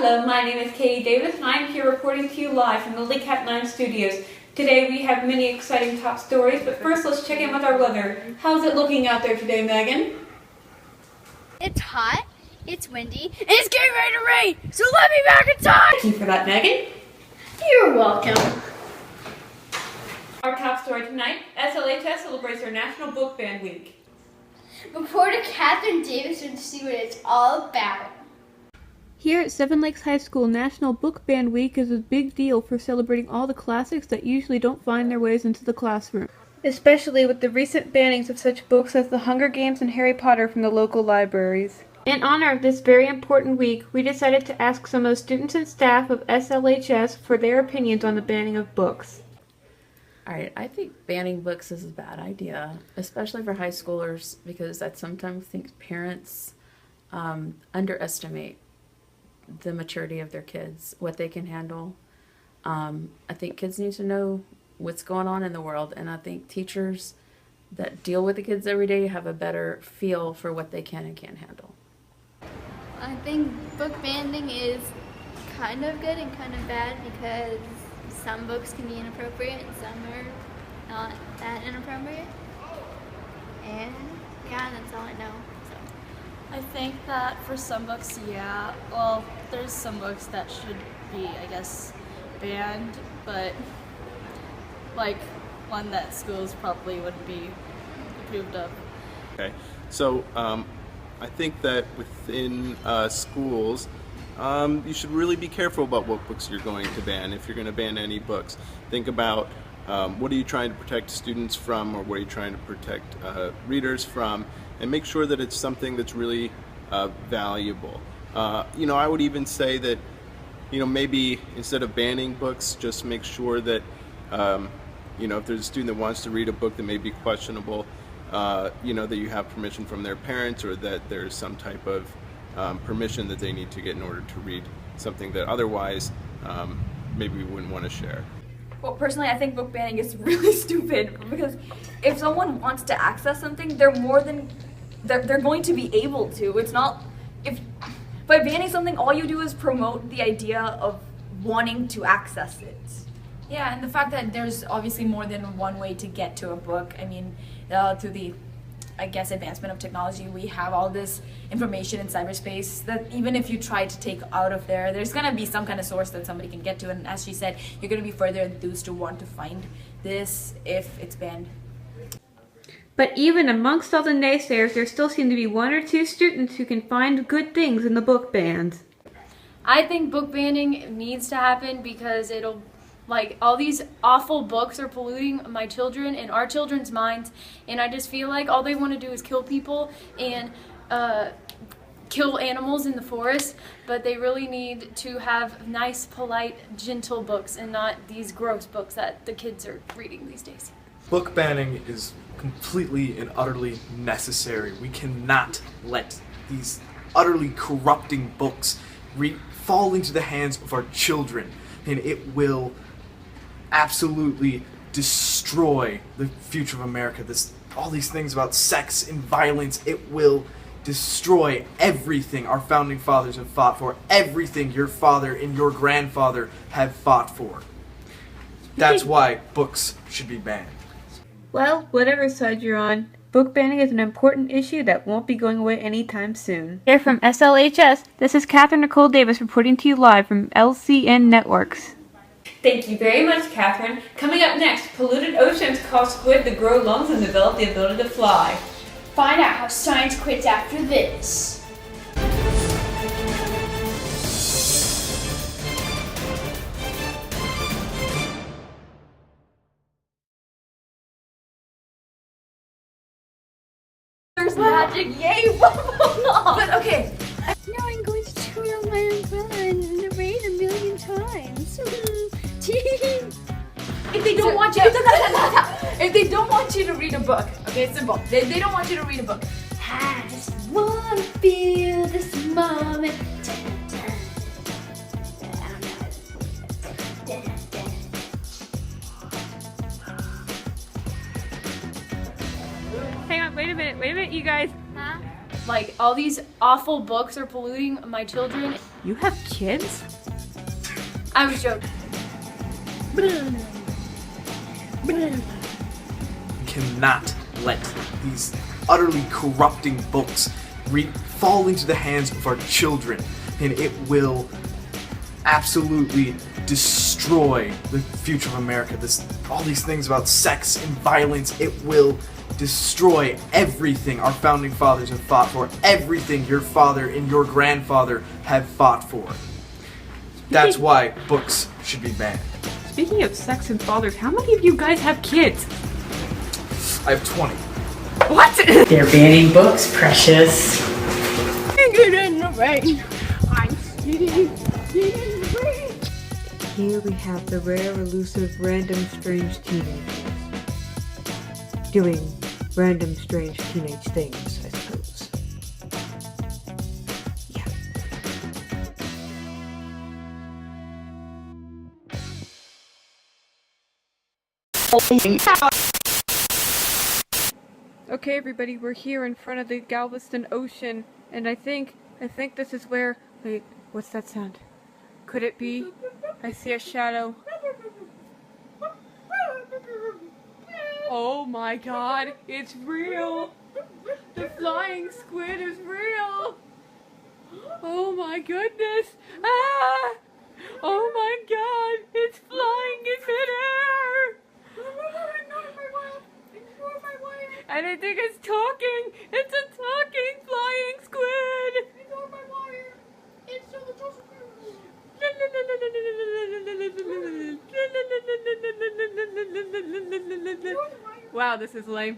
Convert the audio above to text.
Hello, my name is Katie Davis and I'm here reporting to you live from the Lilicat9 studios. Today we have many exciting top stories, but first let's check in with our weather. How's it looking out there today, Megan? It's hot, it's windy, and it's getting ready to rain, so let me back in time! Thank you for that, Megan. You're welcome. Our top story tonight, SLHS celebrates their National Book Ban Week. Reporter Catherine Davis to see what it's all about. Here at Seven Lakes High School, National Book Ban Week is a big deal for celebrating all the classics that usually don't find their ways into the classroom, especially with the recent bannings of such books as The Hunger Games and Harry Potter from the local libraries. In honor of this very important week, we decided to ask some of the students and staff of SLHS for their opinions on the banning of books. Alright, I think banning books is a bad idea, especially for high schoolers, because I sometimes think parents underestimate the maturity of their kids, what they can handle. I think kids need to know what's going on in the world, and I think teachers that deal with the kids every day have a better feel for what they can and can't handle. I think book banning is kind of good and kind of bad because some books can be inappropriate and some are not that inappropriate. And yeah, that's all I know. I think that for some books, yeah, well, there's some books that should be, I guess, banned, but like one that schools probably wouldn't be approved of. Okay, so I think that within schools, you should really be careful about what books you're going to ban. If you're going to ban any books, think about what are you trying to protect students from, or what are you trying to protect readers from, and make sure that it's something that's really valuable. I would even say that, maybe instead of banning books, just make sure that, if there's a student that wants to read a book that may be questionable, that you have permission from their parents, or that there's some type of permission that they need to get in order to read something that otherwise maybe we wouldn't want to share. Well, personally, I think book banning is really stupid, because if someone wants to access something, they're going to be able to. It's not, if by banning something, all you do is promote the idea of wanting to access it. Yeah, and the fact that there's obviously more than one way to get to a book. I mean, through the, advancement of technology, we have all this information in cyberspace that even if you try to take out of there, there's going to be some kind of source that somebody can get to. And as she said, you're going to be further enthused to want to find this if it's banned. But even amongst all the naysayers, there still seem to be one or two students who can find good things in the book bans. I think book banning needs to happen because it'll, all these awful books are polluting my children and our children's minds, and I just feel like all they want to do is kill people and kill animals in the forest, but they really need to have nice, polite, gentle books and not these gross books that the kids are reading these days. Book banning is completely and utterly necessary. We cannot let these utterly corrupting books fall into the hands of our children, and it will absolutely destroy the future of America. All these things about sex and violence, it will destroy everything our founding fathers have fought for, everything your father and your grandfather have fought for. That's why books should be banned. Well, whatever side you're on, book banning is an important issue that won't be going away anytime soon. Here from SLHS, this is Catherine Nicole Davis reporting to you live from LCN Networks. Thank you very much, Catherine. Coming up next, polluted oceans cause squid to grow lungs and develop the ability to fly. Find out how science quits after this. There's magic, yay! But okay. Now I'm going to turn on my umbrella and narrate 1,000,000 times. If they don't want you, if they don't want you to read a book, okay, it's simple. They don't want you to read a book. I just want to feel this moment. Hang on, wait a minute, you guys. Huh? like all these awful books are polluting my children. You have kids? I was joking. We cannot let these utterly corrupting books fall into the hands of our children, and it will absolutely destroy the future of America. All these things about sex and violence, it will destroy everything our founding fathers have fought for, everything your father and your grandfather have fought for. That's why books should be banned. Speaking of sex and fathers, how many of you guys have kids? I have 20. What? They're banning books, precious. Here we have the rare, elusive, random, strange teenagers. Doing random, strange teenage things, I suppose. Okay, everybody, we're here in front of the Galveston Ocean, and I think this is where. Wait, what's that sound? Could it be? I see a shadow. Oh my God, it's real! The flying squid is real! Oh my goodness! Ah! Oh my God, it's flying in midair! And I think it's talking! It's a talking flying squid! Wow, this is lame.